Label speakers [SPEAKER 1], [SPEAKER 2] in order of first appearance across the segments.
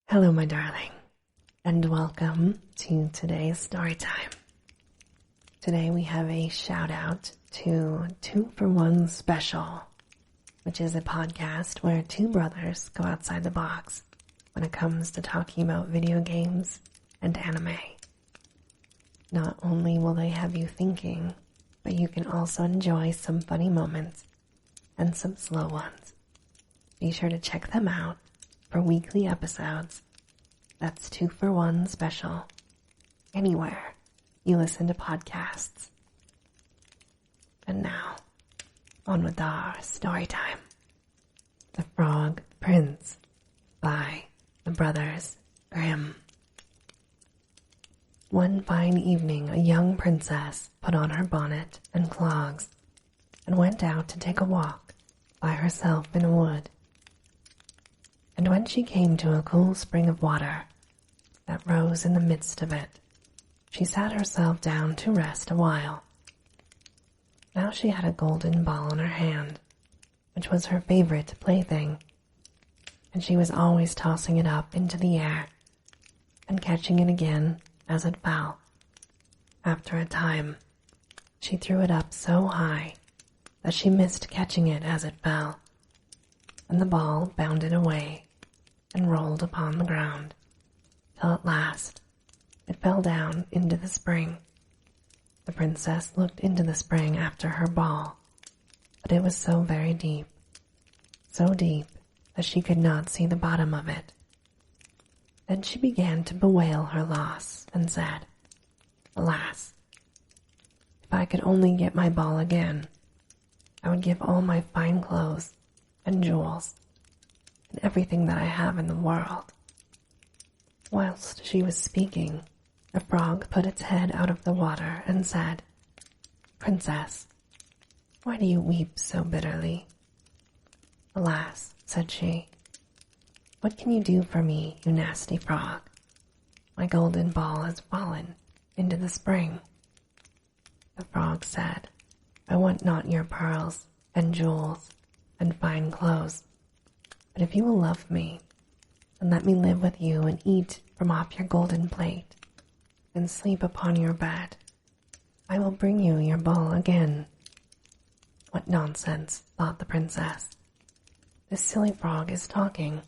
[SPEAKER 1] Hello, my darling, and welcome to today's story time. Today we have a shout out to 2 for 1 Special, which is a podcast where two brothers go outside the box when it comes to talking about video games and anime. Not only will they have you thinking, but you can also enjoy some funny moments and some slow ones. Be sure to check them out for weekly episodes. That's 2 for 1 Special, anywhere you listen to podcasts. And now, on with our story time. The Frog Prince by the Brothers Grimm. One fine evening, a young princess put on her bonnet and clogs and went out to take a walk by herself in a wood. And when she came to a cool spring of water that rose in the midst of it, she sat herself down to rest a while. Now she had a golden ball in her hand, which was her favorite plaything, and she was always tossing it up into the air and catching it again as it fell. After a time, she threw it up so high that she missed catching it as it fell, and the ball bounded away and rolled upon the ground, till at last it fell down into the spring. The princess looked into the spring after her ball, but it was so very deep, so deep that she could not see the bottom of it. Then she began to bewail her loss and said, "Alas, if I could only get my ball again, I would give all my fine clothes and jewels and everything that I have in the world." Whilst she was speaking, a frog put its head out of the water and said, "Princess, why do you weep so bitterly?" "Alas," said she, "what can you do for me, you nasty frog? My golden ball has fallen into the spring." The frog said, "I want not your pearls and jewels and fine clothes, but if you will love me, then let me live with you and eat from off your golden plate and sleep upon your bed. I will bring you your ball again." "What nonsense," thought the princess. "This silly frog is talking.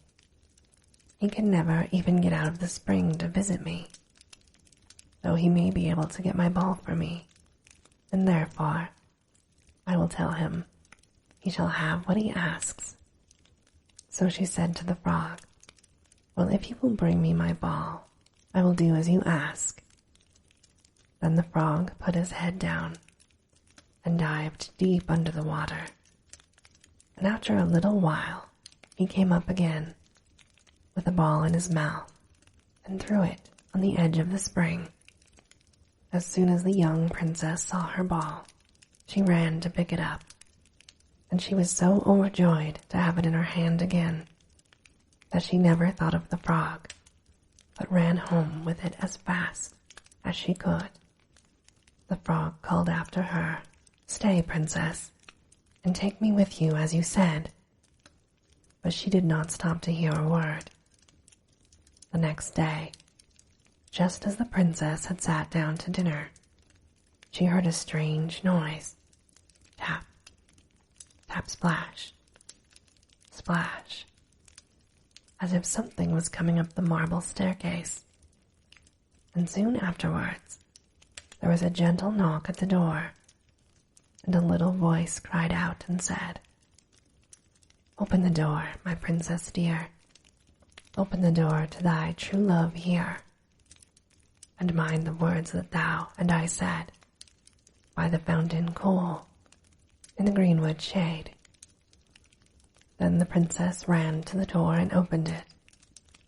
[SPEAKER 1] He can never even get out of the spring to visit me, though he may be able to get my ball for me, and therefore I will tell him he shall have what he asks." So she said to the frog, "Well, if you will bring me my ball, I will do as you ask." Then the frog put his head down and dived deep under the water, and after a little while he came up again with a ball in his mouth and threw it on the edge of the spring. As soon as the young princess saw her ball, she ran to pick it up, and she was so overjoyed to have it in her hand again that she never thought of the frog, but ran home with it as fast as she could. The frog called after her, "Stay, princess, and take me with you as you said." But she did not stop to hear a word. The next day, just as the princess had sat down to dinner, she heard a strange noise. Tap, tap, splash, splash, as if something was coming up the marble staircase. And soon afterwards, there was a gentle knock at the door, and a little voice cried out and said, "Open the door, my princess dear. Open the door to thy true love here, and mind the words that thou and I said by the fountain cool in the greenwood shade." Then the princess ran to the door and opened it,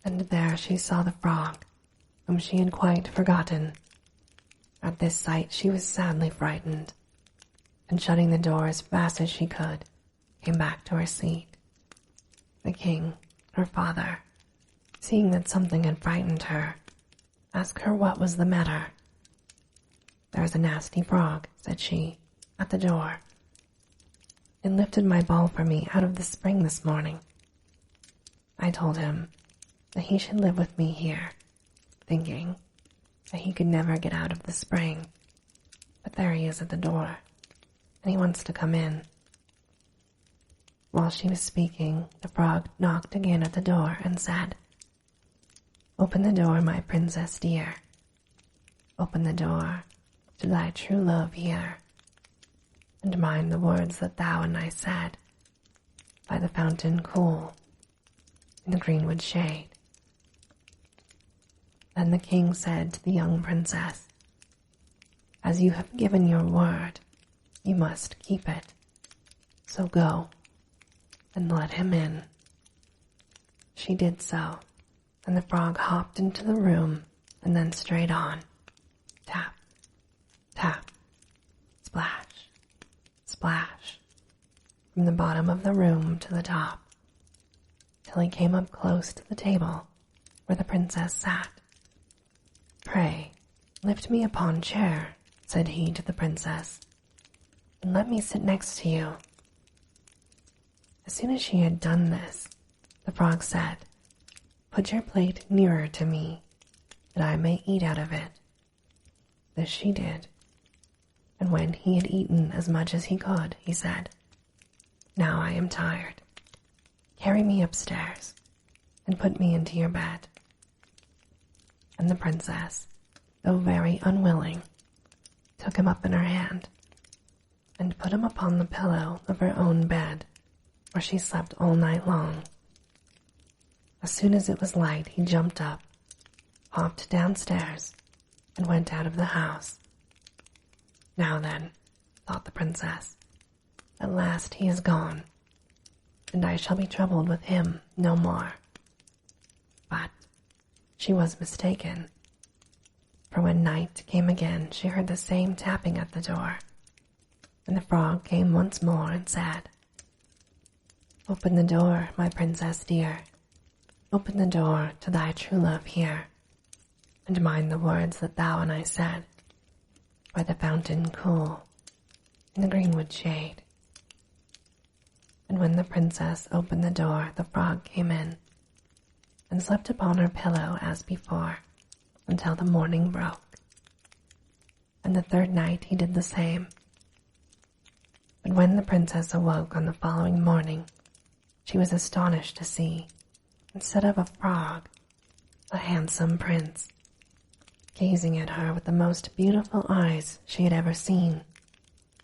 [SPEAKER 1] and there she saw the frog, whom she had quite forgotten. At this sight she was sadly frightened, and shutting the door as fast as she could, came back to her seat. The king, her father, seeing that something had frightened her, asked her what was the matter. "There is a nasty frog," said she, "at the door. It lifted my ball for me out of the spring this morning." I told him, that he should live with me here, thinking that he could never get out of the spring. But there he is at the door, and he wants to come in. While she was speaking, the frog knocked again at the door and said, "Open the door, my princess dear. Open the door to thy true love here, and mind the words that thou and I said, by the fountain cool, in the greenwood shade." Then the king said to the young princess, "As you have given your word, you must keep it. So go, and let him in." She did so, and the frog hopped into the room and then straight on. Tap, tap, splash, splash, from the bottom of the room to the top, till he came up close to the table where the princess sat. "Pray, lift me upon chair," said he to the princess, "and let me sit next to you." As soon as she had done this, the frog said, "Put your plate nearer to me, that I may eat out of it." This she did, and when he had eaten as much as he could, he said, "Now I am tired. Carry me upstairs, and put me into your bed." And the princess, though very unwilling, took him up in her hand, and put him upon the pillow of her own bed, where she slept all night long. As soon as it was light, he jumped up, hopped downstairs, and went out of the house. "Now then," thought the princess, "at last he is gone, and I shall be troubled with him no more." But she was mistaken, for when night came again, she heard the same tapping at the door, and the frog came once more and said, "Open the door, my princess dear. Open the door to thy true love here, and mind the words that thou and I said, by the fountain cool, in the greenwood shade." And when the princess opened the door, the frog came in, and slept upon her pillow as before, until the morning broke. And the third night he did the same. But when the princess awoke on the following morning, she was astonished to see, instead of a frog, a handsome prince, gazing at her with the most beautiful eyes she had ever seen,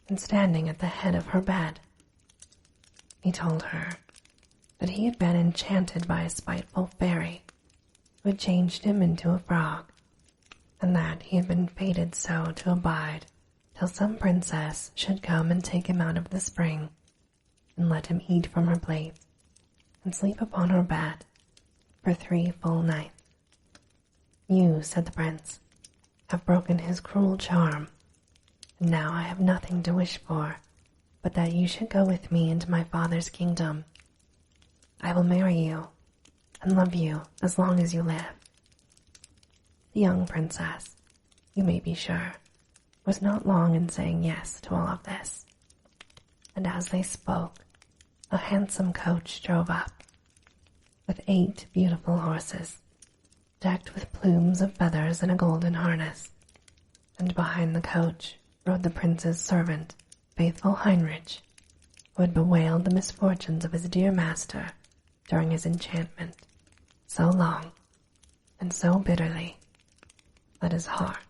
[SPEAKER 1] and standing at the head of her bed. He told her that he had been enchanted by a spiteful fairy who had changed him into a frog, and that he had been fated so to abide till some princess should come and take him out of the spring, and let him eat from her plate, and sleep upon her bed for 3 full nights. "You," said the prince, "have broken his cruel charm, and now I have nothing to wish for but that you should go with me into my father's kingdom. I will marry you and love you as long as you live." The young princess, you may be sure, was not long in saying yes to all of this, and as they spoke, a handsome coach drove up, with 8 beautiful horses, decked with plumes of feathers and a golden harness, and behind the coach rode the prince's servant, faithful Heinrich, who had bewailed the misfortunes of his dear master during his enchantment so long and so bitterly that his heart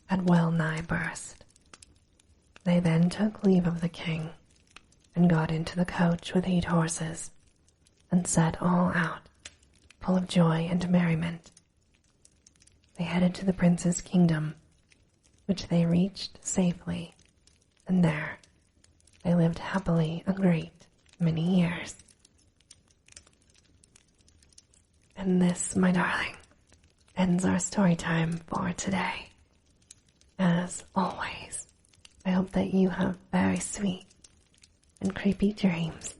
[SPEAKER 1] had well nigh burst. They then took leave of the king and got into the coach with 8 horses and set all out, full of joy and merriment. They headed to the prince's kingdom, which they reached safely, and there they lived happily a great many years. And this, my darling, ends our story time for today. As always, I hope that you have very sweet and creepy dreams,